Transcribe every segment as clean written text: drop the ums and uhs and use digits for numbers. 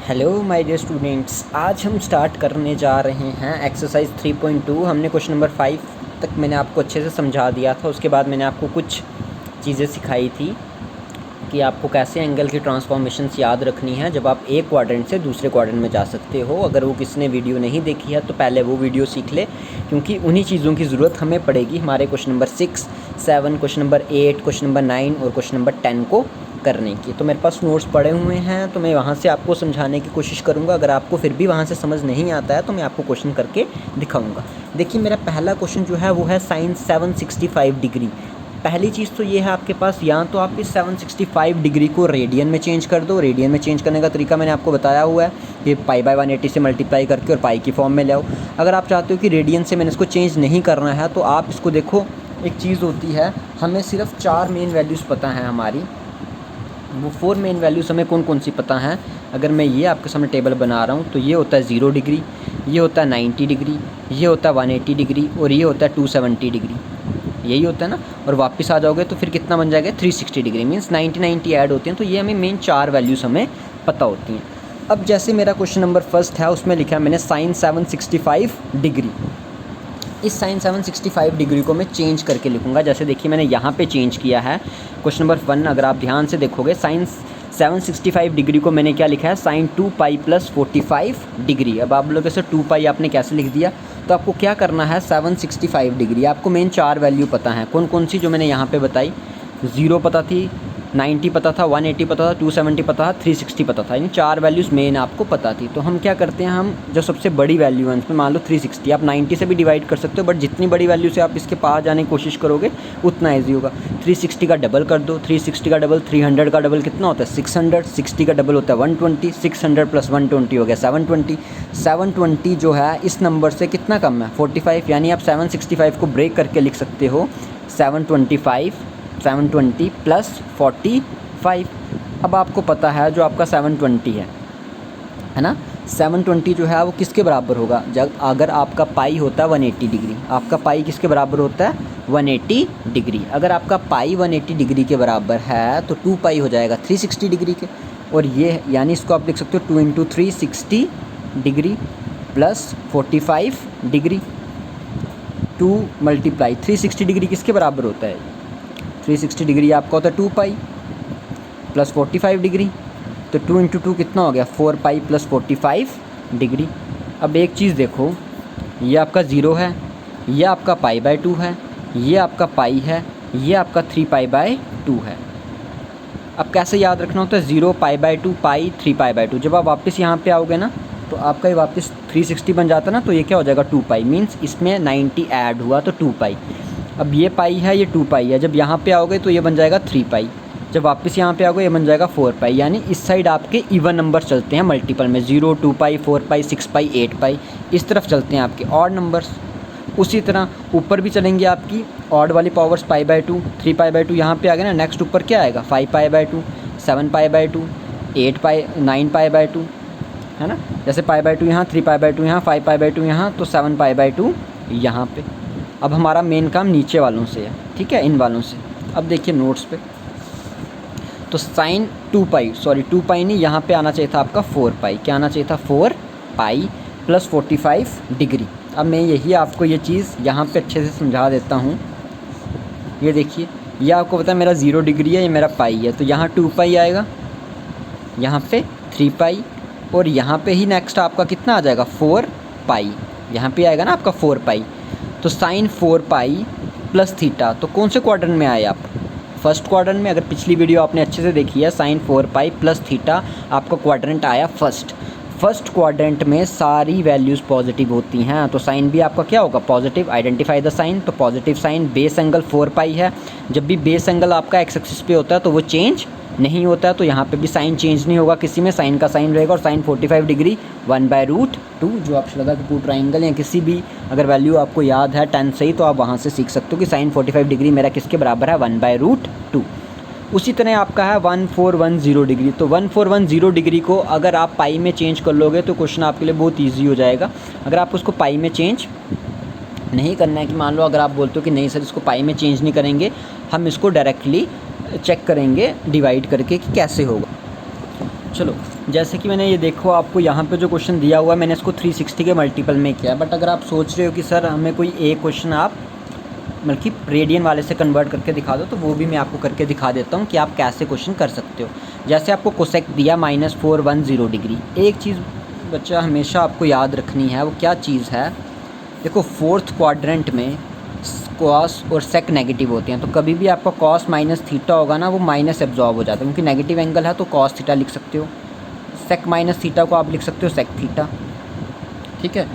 Hello my dear students, आज हम start करने जा रहे हैं एक्सरसाइज 3.2। हमने क्वेश्चन नंबर 5 तक मैंने आपको अच्छे से समझा दिया था। उसके बाद मैंने आपको कुछ चीज़ें सिखाई थी कि आपको कैसे एंगल की ट्रांसफॉर्मेशंस याद रखनी है जब आप एक क्वाड्रेंट से दूसरे क्वाड्रेंट में जा सकते हो। अगर वो किसी ने वीडियो नहीं देखी है तो पहले वो वीडियो सीख ले, क्योंकि उन्हीं चीज़ों की ज़रूरत हमें पड़ेगी हमारे question number 6, 7, question number 8, question number 9 और क्वेश्चन नंबर 10 को करने की। तो मेरे पास नोट्स पड़े हुए हैं, तो मैं वहाँ से आपको समझाने की कोशिश करूँगा। अगर आपको फिर भी वहाँ से समझ नहीं आता है तो मैं आपको क्वेश्चन करके दिखाऊँगा। देखिए, मेरा पहला क्वेश्चन जो है वो है साइन 765 डिग्री। पहली चीज़ तो ये है आपके पास, या तो आप इस 765 डिग्री को रेडियन में चेंज कर दो। रेडियन में चेंज करने का तरीका मैंने आपको बताया हुआ है कि π/180 से मल्टीप्लाई करके और पाई की फॉर्म में ले आओ। अगर आप चाहते हो कि रेडियन से मैंने इसको चेंज नहीं करना है तो आप इसको देखो, एक चीज़ होती है, हमें सिर्फ 4 मेन वैल्यूज़ पता हैं हमारी। वो 4 मेन वैल्यूज़ हमें कौन कौन सी पता हैं। अगर मैं ये आपके सामने टेबल बना रहा हूँ तो ये होता है 0 डिग्री, ये होता है 90 डिग्री, ये होता है 180 डिग्री और ये होता है 270 डिग्री। यही होता है ना। और वापस आ जाओगे तो फिर कितना बन जाएगा, 360 डिग्री। मीन्स 90 ऐड होते हैं। तो ये हमें मेन 4 वैल्यूज़ हमें पता होती हैं। अब जैसे मेरा क्वेश्चन नंबर फर्स्ट है, उसमें लिखा है मैंने साइन 765 डिग्री। इस साइन 765 डिग्री को मैं चेंज करके लिखूंगा। जैसे देखिए, मैंने यहाँ पे चेंज किया है। क्वेश्चन नंबर 1 अगर आप ध्यान से देखोगे, साइन 765 डिग्री को मैंने क्या लिखा है, साइन 2π + 45 डिग्री। अब आप लोग ऐसे 2π आपने कैसे लिख दिया, तो आपको क्या करना है, 765 डिग्री आपको मेन 4 वैल्यू पता है। कौन कौन सी जो मैंने यहाँ पे बताई, 0 पता थी, 90 पता था, 180 पता था, 270 पता था, 360 पता था। यानी 4 वैल्यूज़ मेन आपको पता थी। तो हम क्या करते हैं, हम जो सबसे बड़ी वैल्यू है उसमें मान लो 360, आप 90 से भी डिवाइड कर सकते हो, बट जितनी बड़ी वैल्यू से आप इसके पास जाने की कोशिश करोगे उतना ईजी होगा। 360 का डबल कर दो, 360 का डबल 300 का डबल कितना होता है, 600, 60 का डबल होता है 120, 600 + 120 हो गया 720। 720 जो है इस नंबर से कितना कम है, 45। यानी आप 765 को ब्रेक करके लिख सकते हो 720 + 45। अब आपको पता है जो आपका 720 है ना, 720 जो है वो किसके बराबर होगा, जब अगर आपका पाई होता है 180 डिग्री। आपका पाई किसके बराबर होता है, 180 डिग्री। अगर आपका पाई 180 डिग्री के बराबर है तो 2π हो जाएगा 360 डिग्री के। और ये यानी इसको आप लिख सकते हो 2 × 360 डिग्री + 45 डिग्री। 2 × 360 डिग्री किसके बराबर होता है, 360 डिग्री आपका होता है 2π + 45 डिग्री। तो 2 × 2 कितना हो गया, 4π + 45 डिग्री। अब एक चीज़ देखो, ये आपका 0 है, ये आपका π/2 है, ये आपका पाई है, ये आपका 3π/2 है। अब कैसे याद रखना होता है, 0 π/2 पाई 3π/2। जब आप वापस यहाँ पे आओगे ना तो आपका ये वापस 360 बन जाता है ना, तो ये क्या हो जाएगा 2π। मीन्स इसमें 90 ऐड हुआ तो 2π। अब ये पाई है, ये 2π है। जब यहाँ पे आओगे तो ये बन जाएगा 3π। जब वापस यहाँ पे आओगे ये बन जाएगा 4π। यानी इस साइड आपके इवन नंबर चलते हैं मल्टीपल में, 0, 2π, 4π, 6π, 8π, इस तरफ चलते हैं आपके ऑड नंबर्स। उसी तरह ऊपर भी चलेंगे आपकी ऑड वाली पावर्स, π/2, 3π/2 यहाँ पे आ गए ना। नेक्स्ट ऊपर क्या आएगा, 5π/2, 7π/2, 8π, 9π/2 है ना। जैसे π/2 यहाँ, 3π/2 यहाँ, 5π/2 यहाँ, तो 7π/2 यहाँ पे। अब हमारा मेन काम नीचे वालों से है, ठीक है, इन वालों से। अब देखिए नोट्स पे, तो साइन 2π नहीं, यहाँ पे आना चाहिए था आपका 4π। क्या आना चाहिए था, 4π + 45 डिग्री। अब मैं यही आपको ये चीज़ यहाँ पे अच्छे से समझा देता हूँ। ये देखिए, ये आपको पता है मेरा 0 डिग्री है, ये मेरा पाई है, तो यहाँ 2π आएगा, यहाँ पे 3π, और यहाँ पे ही नेक्स्ट आपका कितना आ जाएगा, 4π। यहाँ पे आएगा ना आपका 4π। तो साइन 4π + थीटा, तो कौन से क्वाड्रेंट में आए आप, फर्स्ट क्वाड्रेंट में। अगर पिछली वीडियो आपने अच्छे से देखी है, साइन 4π + थीटा आपका क्वाड्रेंट आया फर्स्ट क्वाड्रेंट में सारी वैल्यूज़ पॉजिटिव होती हैं, तो साइन भी आपका क्या होगा, पॉजिटिव। आइडेंटिफाई द साइन, तो पॉजिटिव साइन। बेस एंगल 4π है। जब भी बेस एंगल आपका एक्स एक्सिस पे होता है तो वो चेंज नहीं होता है, तो यहाँ पे भी साइन चेंज नहीं होगा किसी में, साइन का साइन रहेगा। और साइन 45 डिग्री 1/√2, जो आपको लगा कि टू ट्राइंगल या किसी भी अगर वैल्यू आपको याद है 10 से ही, तो आप वहाँ से सीख सकते हो कि साइन 45 डिग्री मेरा किसके बराबर है, 1/√2। उसी तरह आपका है 1410 डिग्री। तो 1410 डिग्री को अगर आप पाई में चेंज कर लोगे तो क्वेश्चन आपके लिए बहुत ईजी हो जाएगा। अगर आप उसको पाई में चेंज नहीं करना है, कि मान लो अगर आप बोलते हो कि नहीं सर इसको पाई में चेंज नहीं करेंगे, हम इसको डायरेक्टली चेक करेंगे डिवाइड करके कि कैसे होगा। चलो, जैसे कि मैंने ये देखो आपको यहाँ पे जो क्वेश्चन दिया हुआ है मैंने इसको 360 के मल्टीपल में किया है। बट अगर आप सोच रहे हो कि सर हमें कोई एक क्वेश्चन आप बल्कि रेडियन वाले से कन्वर्ट करके दिखा दो, तो वो भी मैं आपको करके दिखा देता हूँ कि आप कैसे क्वेश्चन कर सकते हो। जैसे आपको कोसेक दिया -410 डिग्री। एक चीज़ बच्चा हमेशा आपको याद रखनी है, वो क्या चीज़ है, देखो फोर्थ क्वाड्रेंट में कॉस और सेक नेगेटिव होते हैं, तो कभी भी आपका कॉस माइनस थीटा होगा ना, वो माइनस एब्जॉर्ब हो जाता है, क्योंकि नेगेटिव एंगल है तो कॉस थीटा लिख सकते हो, सेक माइनस थीटा को आप लिख सकते हो सेक थीटा, ठीक है।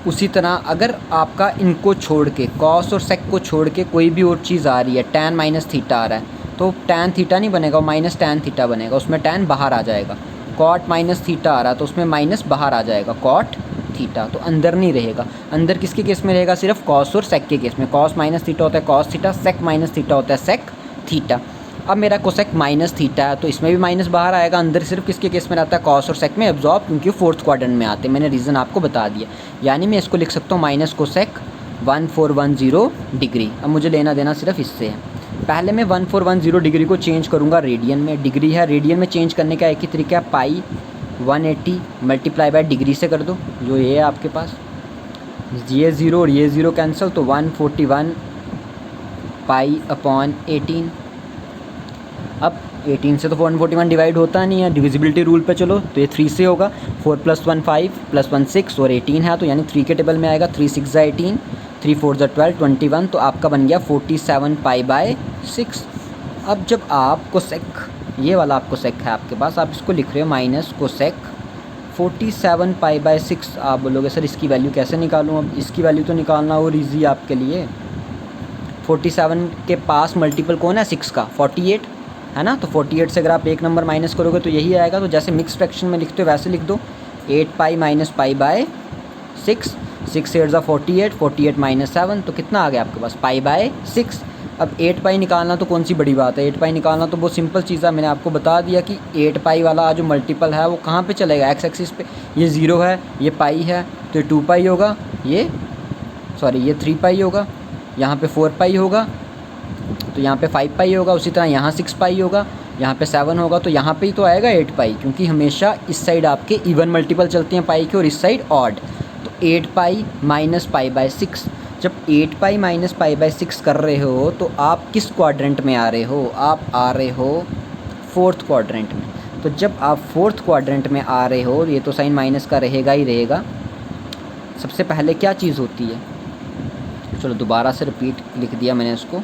उसी तरह अगर आपका इनको छोड़ के कॉस और सेक को छोड़ के कोई भी और चीज़ आ रही है, टैन माइनस थीटा आ रहा है, तो टैन थीटा नहीं बनेगा, माइनस टैन थीटा बनेगा, उसमें टैन बाहर आ जाएगा। कॉट माइनस थीटा आ रहा है तो उसमें माइनस बाहर आ जाएगा, कॉट थीटा, तो अंदर नहीं रहेगा। अंदर किसके केस में रहेगा, सिर्फ कॉस और सेक के केस में। कॉस माइनस थीटा होता है cos theta, sec minus theta होता है सेक थीटा। अब मेरा कोसेक माइनस थीटा है तो इसमें भी माइनस बाहर आएगा, अंदर सिर्फ किसके केस में रहता है, कॉस और सेक में एब्जॉर्ब, क्योंकि फोर्थ क्वाड्रेंट में आते हैं। मैंने रीज़न आपको बता दिया, यानी मैं इसको लिख सकता हूँ माइनस कोसेक 1410 डिग्री। अब मुझे लेना देना सिर्फ इससे है। पहले मैं 1410 डिग्री को चेंज करूँगा रेडियन में, डिग्री है, रेडियन में चेंज करने का एक ही तरीका है, पाई 180 मल्टीप्लाई बाय डिग्री से कर दो, जो ये है आपके पास, ये 0 और ये 0 कैंसिल, तो 141 पाई अपॉन 18। अब 18 से तो 141 डिवाइड होता नहीं है, डिविजिबिलिटी रूल पे चलो, तो ये 3 से होगा, 4 + 1 5 + 1 6 और 18 है, तो यानी 3 के टेबल में आएगा, 3 6 18, 3 4 12 21, तो आपका बन गया 47 पाई बाय 6। अब जब आप कोसेक, ये वाला आपको सेक है आपके पास, आप इसको लिख रहे हो माइनस कोसेक 47 पाई बाय 6। आप बोलोगे सर इसकी वैल्यू कैसे निकालूँ, अब इसकी वैल्यू तो निकालना और ईजी आपके लिए। 47 के पास मल्टीपल कौन है 6 का, 48 है ना, तो 48 से अगर आप एक नंबर माइनस करोगे तो यही आएगा। तो जैसे मिक्स फ्रैक्शन में लिखते हो वैसे लिख दो, 8 पाई माइनस पाई बाय 6, 6 8 ज़ा 48, 48 माइनस 7, तो कितना आ गया आपके पास, पाई बाय 6। अब 8 पाई निकालना तो कौन सी बड़ी बात है, 8 पाई निकालना तो बहुत सिंपल चीज़ है। मैंने आपको बता दिया कि 8 पाई वाला जो मल्टीपल है वो कहाँ पे चलेगा, एक्स एक्सिस पे। ये 0 है, ये पाई है, तो ये 2 पाई होगा, ये 3 पाई होगा, यहाँ पे 4 पाई होगा, तो यहाँ पे 5 पाई होगा, उसी तरह यहाँ 6 पाई होगा, यहाँ पे 7 होगा, तो यहाँ पे ही तो आएगा 8 पाई, क्योंकि हमेशा इस साइड आपके इवन मल्टीपल चलते हैं पाई के और इस साइड ऑड। तो 8 पाई माइनस पाई बाय 6, जब 8 पाई माइनस पाई बाय 6 कर रहे हो तो आप किस क्वाड्रेंट में आ रहे हो, आप आ रहे हो फोर्थ क्वाड्रेंट में। तो जब आप फोर्थ क्वाड्रेंट में आ रहे हो, ये तो साइन माइनस का रहेगा ही रहेगा, सबसे पहले क्या चीज़ होती है, चलो दोबारा से रिपीट लिख दिया मैंने इसको,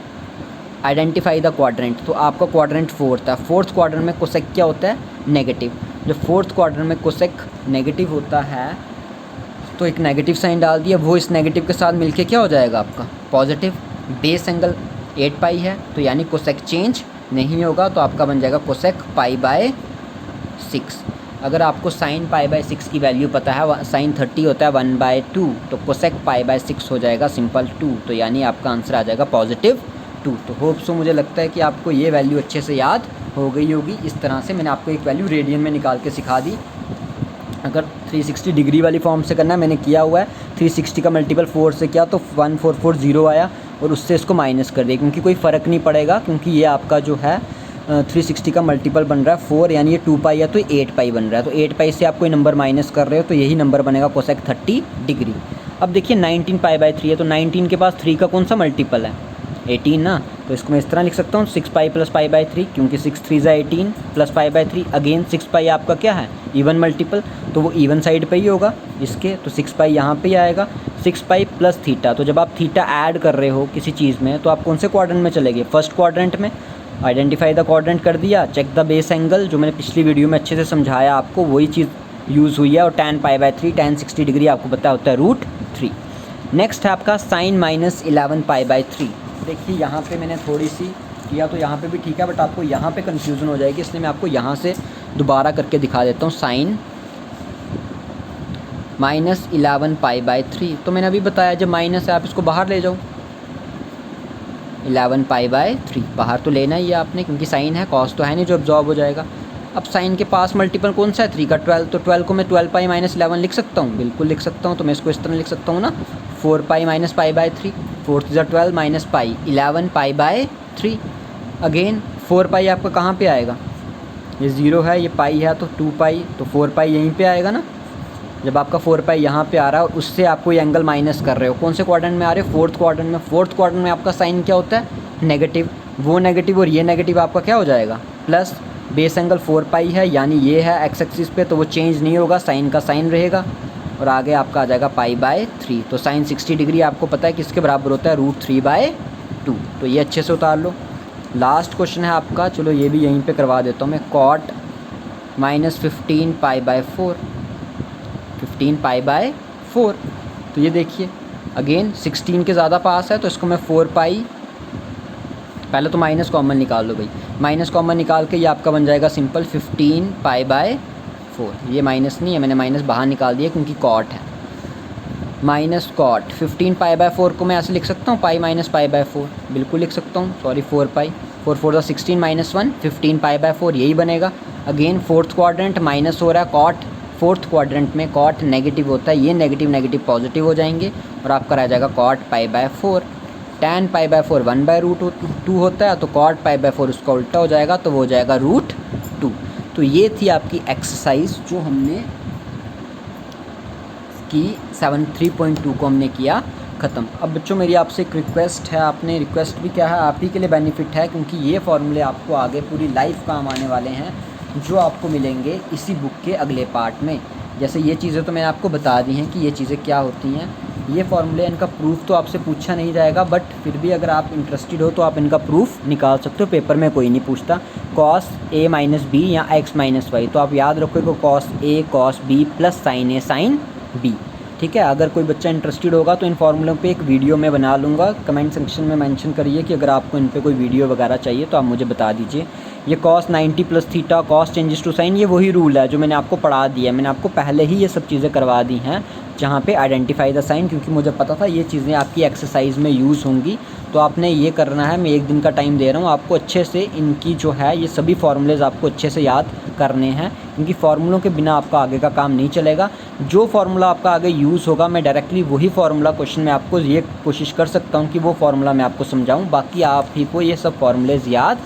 आइडेंटिफाई द क्वाड्रेंट। तो आपका क्वाड्रेंट फोर्थ है, फोर्थ क्वाड्रेंट में कोसेक क्या होता है, नेगेटिव। जब फोर्थ क्वाड्रेंट में कोसेक नेगेटिव होता है तो एक नेगेटिव साइन डाल दिया, वो इस नेगेटिव के साथ मिलके क्या हो जाएगा आपका, पॉजिटिव। बेस एंगल 8 पाई है, तो यानी कोसेक चेंज नहीं होगा, तो आपका बन जाएगा कोसेक पाई बाय 6। अगर आपको साइन पाई बाय 6 की वैल्यू पता है, साइन 30 होता है 1/2, तो कोसेक पाई बाय 6 हो जाएगा सिंपल 2, तो यानी आपका आंसर आ जाएगा पॉजिटिव 2। तो होप सो मुझे लगता है कि आपको ये वैल्यू अच्छे से याद हो गई होगी। इस तरह से मैंने आपको एक वैल्यू रेडियन में निकाल के सिखा दी। अगर 360 डिग्री वाली फॉर्म से करना है, मैंने किया हुआ है, 360 का मल्टीपल 4 से किया तो 1440 आया, और उससे इसको माइनस कर दिया, क्योंकि कोई फ़र्क नहीं पड़ेगा, क्योंकि ये आपका जो है 360 का मल्टीपल बन रहा है 4, यानी ये 2 पाई है तो 8 पाई बन रहा है, तो 8 पाई से आप कोई नंबर माइनस कर रहे हो तो यही नंबर बनेगा कोसेक 30 डिग्री। अब देखिए 19 पाई बाय 3 है, तो 19 के पास 3 का कौन सा मल्टीपल है, 18 ना, तो इसको मैं इस तरह लिख सकता हूँ 6 पाई प्लस पाई बाय 3, क्योंकि 6 3 ज़ा 18 प्लस पाई बाय 3, अगेन 6 पाई आपका क्या है, इवन मल्टीपल, तो वो इवन साइड पे ही होगा इसके, तो 6 पाई यहाँ पे ही आएगा, 6 पाई प्लस थीटा। तो जब आप थीटा ऐड कर रहे हो किसी चीज़ में तो आप कौन से क्वाड्रेंट में चलेंगे, फर्स्ट क्वाड्रेंट में। आइडेंटिफाई द क्वाड्रेंट कर दिया, चेक द बेस एंगल, जो मैंने पिछली वीडियो में अच्छे से समझाया आपको, वही चीज़ यूज़ हुई है, और tan pi by 3, tan 60 degree आपको पता होता है √3। नेक्स्ट है आपका साइन -11 पाई बाय 3। देखिए यहाँ पे मैंने थोड़ी सी किया तो यहाँ पे भी ठीक है, बट आपको यहाँ पे कन्फ्यूज़न हो जाएगी, इसलिए मैं आपको यहाँ से दोबारा करके दिखा देता हूँ। साइन -11 पाई बाय 3, तो मैंने अभी बताया जब माइनस है आप इसको बाहर ले जाओ, 11 पाई बाय 3 बाहर तो लेना ही है आपने, क्योंकि साइन है, कॉस तो है नहीं जो अब्जॉर्ब हो जाएगा। अब साइन के पास मल्टीपल कौन सा है 3 का, 12, तो 12 को मैं 12 पाई -11 लिख सकता हूँ, बिल्कुल लिख सकता हूँ। तो मैं इसको इस तरह लिख सकता हूँ ना, 4 पाई minus pi by 3, 4 × 12 minus pi 11 pi by 3। Again 4 पाई आपका कहाँ पे आएगा, ये 0 है, ये पाई है तो 2 पाई, तो 4 पाई यहीं पे आएगा ना। जब आपका 4 पाई यहाँ पे आ रहा है और उससे आपको ये एंगल माइनस कर रहे हो, कौन से क्वाड्रेंट में आ रहे हो? फोर्थ क्वाड्रेंट में। फोर्थ क्वाड्रेंट में आपका साइन क्या होता है? नेगेटिव। वो नेगेटिव और ये नेगेटिव आपका क्या हो जाएगा? प्लस। बेस एंगल 4 पाई है, यानी ये है एक्स एक्सिस पे, तो वो चेंज नहीं होगा, साइन का साइन रहेगा। और आगे आपका आ जाएगा π/3। तो साइन 60 डिग्री आपको पता है किसके बराबर होता है? √3/2। तो ये अच्छे से उतार लो। लास्ट क्वेश्चन है आपका, चलो ये भी यहीं पे करवा देता हूँ मैं। cot -15 π/4, 15 π/4। तो ये देखिए अगेन 16 के ज़्यादा पास है, तो इसको मैं 4 पाई, पहले तो माइनस कॉमन निकाल लो भाई। माइनस कॉमन निकाल के ये आपका बन जाएगा सिंपल 15 π/4। ये माइनस नहीं है, मैंने माइनस बाहर निकाल दिया क्योंकि कॉट है। माइनस कॉट 15 π/4 को मैं ऐसे लिख सकता हूँ, पाई माइनस π/4, बिल्कुल लिख सकता हूँ। सॉरी 4 पाई, 4 4 16 -1 15 π/4, यही बनेगा। अगेन फोर्थ क्वाड्रेंट माइनस हो रहा है, कॉट फोर्थ क्वाड्रेंट में कॉट नेगेटिव होता है, ये नेगेटिव नेगेटिव पॉजिटिव हो जाएंगे और आपका रह जाएगा कॉट π/4। tan π/4 1/√2 होता है, तो कॉट π/4 उसका उल्टा हो जाएगा, तो वो हो जाएगा √2। तो ये थी आपकी एक्सरसाइज जो हमने की 7.3.2 को हमने किया ख़त्म। अब बच्चों मेरी आपसे एक रिक्वेस्ट है, आपने रिक्वेस्ट भी क्या है, आप ही के लिए बेनिफिट है, क्योंकि ये फॉर्मूले आपको आगे पूरी लाइफ काम आने वाले हैं, जो आपको मिलेंगे इसी बुक के अगले पार्ट में। जैसे ये चीज़ें तो मैंने आपको बता दी हैं कि ये चीज़ें क्या होती हैं। ये फॉर्मूले, इनका प्रूफ तो आपसे पूछा नहीं जाएगा, बट फिर भी अगर आप इंटरेस्टेड हो तो आप इनका प्रूफ निकाल सकते हो, पेपर में कोई नहीं पूछता। cos a - b या x - y, तो आप याद रखोगे cos a cos b plus sin a sin b। ठीक है, अगर कोई बच्चा इंटरेस्टेड होगा तो इन फार्मूलों पे एक वीडियो मैं बना लूँगा। कमेंट सेक्शन में मेंशन करिए कि अगर आपको इन पे कोई वीडियो वगैरह चाहिए तो आप मुझे बता दीजिए। ये cos 90 + theta cos changes to sine, ये वही रूल है जो मैंने आपको पढ़ा दिया है। मैंने आपको पहले ही ये सब चीज़ें करवा दी हैं, जहाँ पे आइडेंटिफाई द साइन, क्योंकि मुझे पता था ये चीज़ें आपकी एक्सरसाइज में यूज़ होंगी। तो आपने ये करना है, मैं 1 दिन का टाइम दे रहा हूँ आपको, अच्छे से इनकी जो है ये सभी फार्मूलेज़ आपको अच्छे से याद करने हैं, क्योंकि फार्मूलों के बिना आपका आगे का काम नहीं चलेगा। जो फार्मूला आपका आगे यूज़ होगा, मैं डायरेक्टली वही फार्मूला क्वेश्चन में आपको ये कोशिश कर सकता हूँ कि वो फार्मूला मैं आपको समझाऊँ। बाकी आप ही को ये सब फार्मूलेज़ याद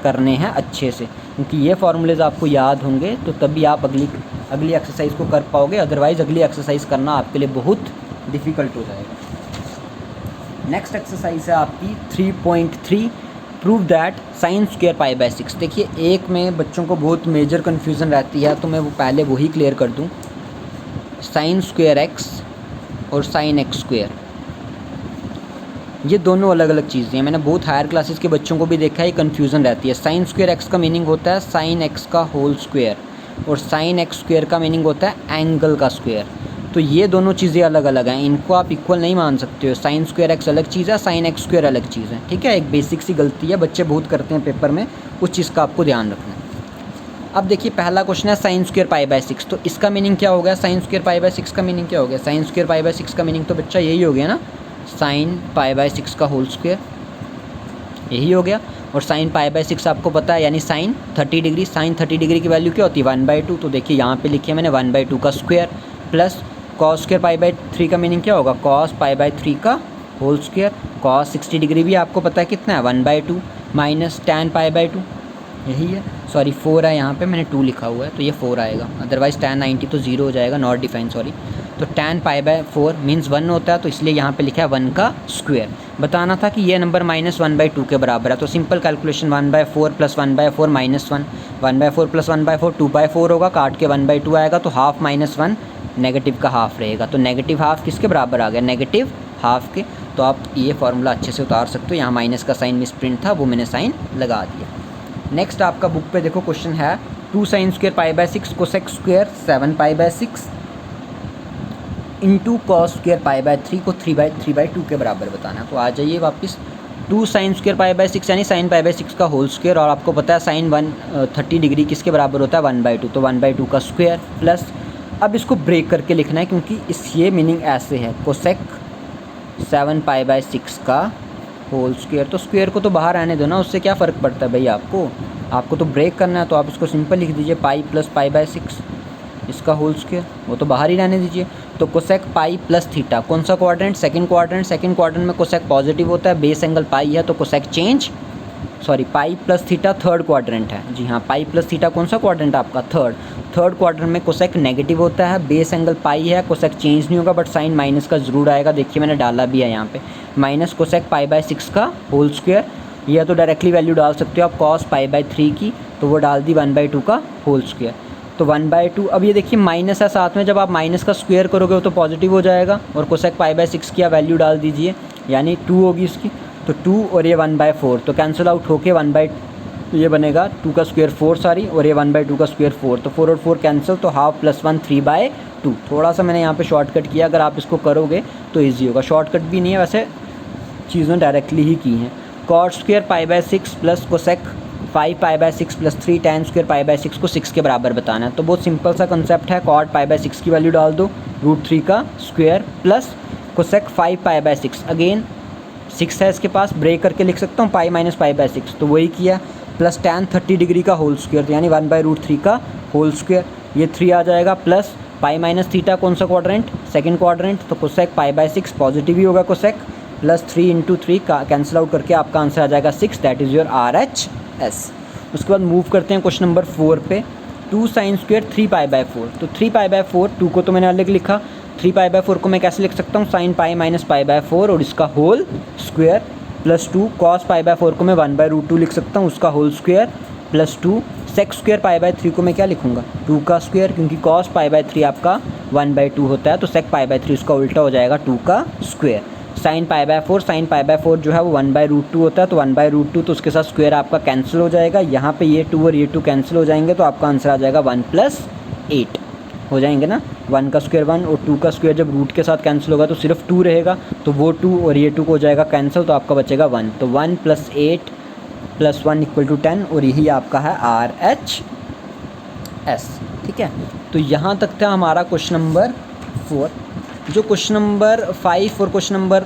करने हैं अच्छे से, क्योंकि ये फार्मूलेज़ आपको याद होंगे तो तभी आप अगली एक्सरसाइज को कर पाओगे, अदरवाइज़ अगली एक्सरसाइज करना आपके लिए बहुत डिफ़िकल्ट हो जाएगा। नेक्स्ट एक्सरसाइज है आपकी 3.3, प्रूव दैट sin स्क्वायर π/6। देखिए एक में बच्चों को बहुत मेजर कन्फ्यूज़न रहती है, तो मैं वो पहले वही क्लियर कर दूँ। sin स्क्वायर x और sin x स्क्वायर, ये दोनों अलग अलग चीज़ें हैं। मैंने बहुत हायर क्लासेस के बच्चों को भी देखा है, कन्फ्यूज़न रहती है। sin स्क्वायर x का मीनिंग होता है sin x का होल स्क्वायर, और sin x स्क्वायर का मीनिंग होता है एंगल का स्क्वायर। तो ये दोनों चीज़ें अलग अलग हैं, इनको आप इक्वल नहीं मान सकते हो। sin स्क्वायर x अलग चीज़ है, sin x स्क्वायर अलग चीज़ है। ठीक है, एक बेसिक सी गलती है, बच्चे बहुत करते हैं पेपर में, उस चीज़ का आपको ध्यान रखना है। अब देखिए पहला क्वेश्चन है sin स्क्वायर π/6, तो इसका मीनिंग क्या हो गया? sin स्क्वायर π/6 का मीनिंग क्या हो गया? sin स्क्वायर π/6 का मीनिंग तो बच्चा यही हो गया ना, sin π/6 का होल स्क्वायर, यही हो गया। और sin π/6 आपको पता है, यानी sin 30 डिग्री। sin 30 डिग्री की वैल्यू क्या होती है? 1/2। तो देखिए यहाँ पे लिखी है मैंने 1/2 का स्क्वायर, प्लस cos स्क्वायर π/3 का मीनिंग क्या होगा? cos π/3 का होल स्क्वायर। cos 60 डिग्री भी आपको पता है कितना है? 1/2 माइनस tan π/2, यही है। सॉरी 4 है यहाँ पे, मैंने 2 लिखा हुआ है, तो ये 4 आएगा, अदरवाइज़ tan 90 तो 0 हो जाएगा, नॉट डिफाइन, सॉरी। तो tan π/4 मीन्स 1 होता है, तो इसलिए यहाँ पे लिखा है 1 का स्क्वायर। बताना था कि ये नंबर -1/2 के बराबर है, तो सिंपल कैलकुलेशन 1/4 + 1/4 -1, 1/4 + 1/4 2/4 होगा, काट के 1/2 आएगा, तो हाफ माइनस 1 नेगेटिव का हाफ रहेगा। तो नेगेटिव हाफ किसके बराबर आ गया? नेगेटिव हाफ के। तो आप ये फार्मूला अच्छे से उतार सकते हो। यहाँ माइनस का साइन मिसप्रिंट था, वो मैंने साइन लगा दिया। नेक्स्ट आपका बुक पे देखो क्वेश्चन है 2 sin square π/6 cosec square 7 π/6 into cos square π/3 को 3/2 के बराबर बताना। तो आ जाइए वापस, 2 sin स्क्वायर π/6 यानी sin π/6 का होल स्क्वायर, और आपको पता है sin 30 डिग्री किसके बराबर होता है? 1/2, तो 1/2 का स्क्वायर, प्लस अब इसको ब्रेक करके लिखना है, क्योंकि ये मीनिंग ऐसे है, कोसेक 7 π/6 का होल स्क्वायर। तो स्क्वायर को तो बाहर आने दो ना, उससे क्या फ़र्क पड़ता है भाई आपको तो ब्रेक करना है, तो आप इसको सिंपल लिख दीजिए पाई प्लस π/6 इसका होल स्क्वायर, वो तो बाहर ही रहने दीजिए। तो कोसेक पाई प्लस थीटा, कौन सा quadrant? Second quadrant. Second quadrant में कोसेक पॉजिटिव होता है, बेस एंगल पाई है, तो cosec change sorry pi plus theta third quadrant है। जी हाँ, पाई प्लस थीटा कौन सा क्वाड्रेंट है आपका? थर्ड क्वाड्रेंट में कोसेक नेगेटिव होता है, बेस एंगल पाई है, कोसेक चेंज नहीं होगा बट साइन माइनस का ज़रूर आएगा। देखिए मैंने डाला भी है यहाँ पे, माइनस कोसेक पाई बाय 6 का होल स्क्वायर, या तो डायरेक्टली वैल्यू डाल सकते हो आप कॉस पाई बाय 3 की, तो वो डाल दी 1/2 का होल स्क्वायर, तो 1/2। अब ये देखिए माइनस है साथ में, जब आप माइनस का स्क्वायर करोगे तो पॉजिटिव हो जाएगा, और कोसेक पाई बाय 6 की आप वैल्यू डाल दीजिए, यानी 2 होगी इसकी, तो 2 और ये 1/4 तो कैंसिल आउट होके 1/, ये बनेगा 2 का स्क्वायर 4 सारी, और ये 1/2 का स्क्वायर 4, तो 4 और 4 कैंसिल, तो हाफ प्लस 1 3/2। थोड़ा सा मैंने यहाँ पे शॉर्टकट किया, अगर आप इसको करोगे तो ईजी होगा। शॉर्टकट भी नहीं है वैसे, चीज़ें डायरेक्टली ही की हैं। Cot square pi by 6 plus cosec 5 pi by 6 plus 3 tan square pi by 6 को 6 के बराबर बताना है। तो बहुत सिंपल सा कंसेप्ट है, कॉट पाई बाय 6 की वैल्यू डाल दो, √3 का square plus cosec 5 pi by 6, again 6 है इसके पास, ब्रेक करके लिख सकता हूँ पाई माइनस पाई बाय 6, तो वही किया, प्लस टैन 30 डिग्री का होल स्क्वायर, यानी 1/√3 का होल स्क्वायर, ये 3 आ जाएगा, प्लस पाई माइनस थीटा कौन सा क्वाड्रेंट? सेकंड क्वाड्रेंट, तो कोसेक पाई बाय 6 पॉजिटिव ही होगा कोसेक, प्लस 3 × 3 का कैंसिल आउट करके आपका आंसर आ जाएगा 6, दैट इज़ योर RHS। उसके बाद मूव करते हैं क्वेश्चन नंबर 4 पे। 2 साइन स्क्वायर 3 पाई बाय 4, तो 3 पाई बाय 4, 2 को तो मैंने अलग लिखा, 3 पाई बाय 4 को मैं कैसे लिख सकता हूँ? Sine pi minus pi by 4 और इसका whole square, plus 2 cos pi by 4 को मैं 1/√2 लिख सकता हूँ, उसका whole square, plus 2 sec square pi by 3 को मैं क्या लिखूँगा? 2 का स्क्वायर, क्योंकि कॉस पाई बाय 3 आपका 1/2 होता है, तो सेक पाई बाय 3 उसका उल्टा हो जाएगा 2 का square. Sine pi by 4, sine pi by 4 जो है वो 1/√2 होता है, तो 1/√2 तो उसके साथ स्क्वायर आपका कैंसिल हो जाएगा, यहाँ पे ये 2 और ये 2 कैंसिल हो जाएंगे, तो आपका आंसर आ जाएगा 1 + 8 हो जाएंगे ना। 1 का स्क्वायर 1 और 2 का स्क्वायर जब रूट के साथ कैंसिल होगा तो सिर्फ 2 रहेगा, तो वो 2 और ये 2 हो जाएगा कैंसिल, तो आपका बचेगा 1, तो 1 + 8 + 1 = 10, और यही आपका है RHS। ठीक है, तो यहाँ तक था हमारा क्वेश्चन नंबर 4। जो क्वेश्चन नंबर 5 और क्वेश्चन नंबर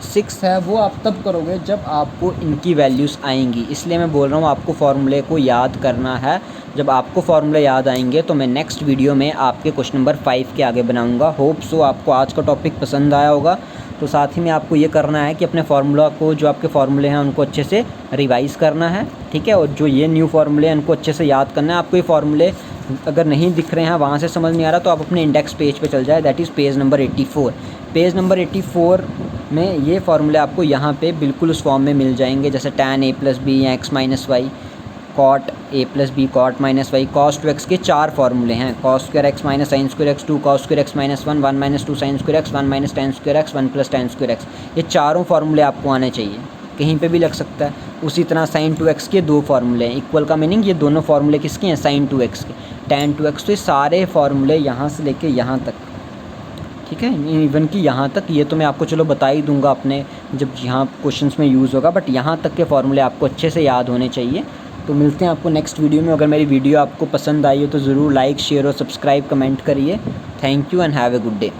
6 है वो आप तब करोगे जब आपको इनकी वैल्यूज़ आएंगी, इसलिए मैं बोल रहा हूँ आपको फार्मूले को याद करना है। जब आपको फार्मूले याद आएंगे तो मैं नेक्स्ट वीडियो में आपके क्वेश्चन नंबर 5 के आगे बनाऊँगा। होप सो आपको आज का टॉपिक पसंद आया होगा। तो साथ ही में आपको ये करना है कि अपने फार्मूला को, जो आपके फार्मूले हैं उनको अच्छे से रिवाइज़ करना है, ठीक है, और जो ये न्यू फार्मूले हैं उनको अच्छे से याद करना है। आपको ये फार्मूले अगर नहीं दिख रहे हैं, वहाँ से समझ नहीं आ रहा, तो आप अपने इंडेक्स पेज पे चल जाए, that is page number 84। Page number 84 में ये फार्मूले आपको यहाँ पे बिल्कुल उस फॉर्म में मिल जाएंगे, जैसे tan a + b या x - y, cot a + b cot - y, cos 2x के 4 फार्मूले हैं, cos square x - sin square x, 2 cos square x - 1, 1 - 2 sin square x, 1 - tan square x, 1 + tan square x। ये चारों फार्मूले आपको आने चाहिए, कहीं पे भी लग सकता है। उसी तरह sin 2x के 2 फार्मूले हैं, इक्वल का मीनिंग ये दोनों फार्मूले किसके हैं? sin 2x के, tan 2x, तो ये सारे फार्मूले यहाँ से लेके यहाँ तक, ठीक है, इवन कि यहाँ तक, ये तो मैं आपको चलो बता ही दूंगा अपने जब यहाँ क्वेश्चंस में यूज़ होगा, बट यहाँ तक के फार्मूले आपको अच्छे से याद होने चाहिए। तो मिलते हैं आपको नेक्स्ट वीडियो में। अगर मेरी वीडियो आपको पसंद आई हो तो ज़रूर लाइक, शेयर और सब्सक्राइब, कमेंट करिए। Thank you and have a good day.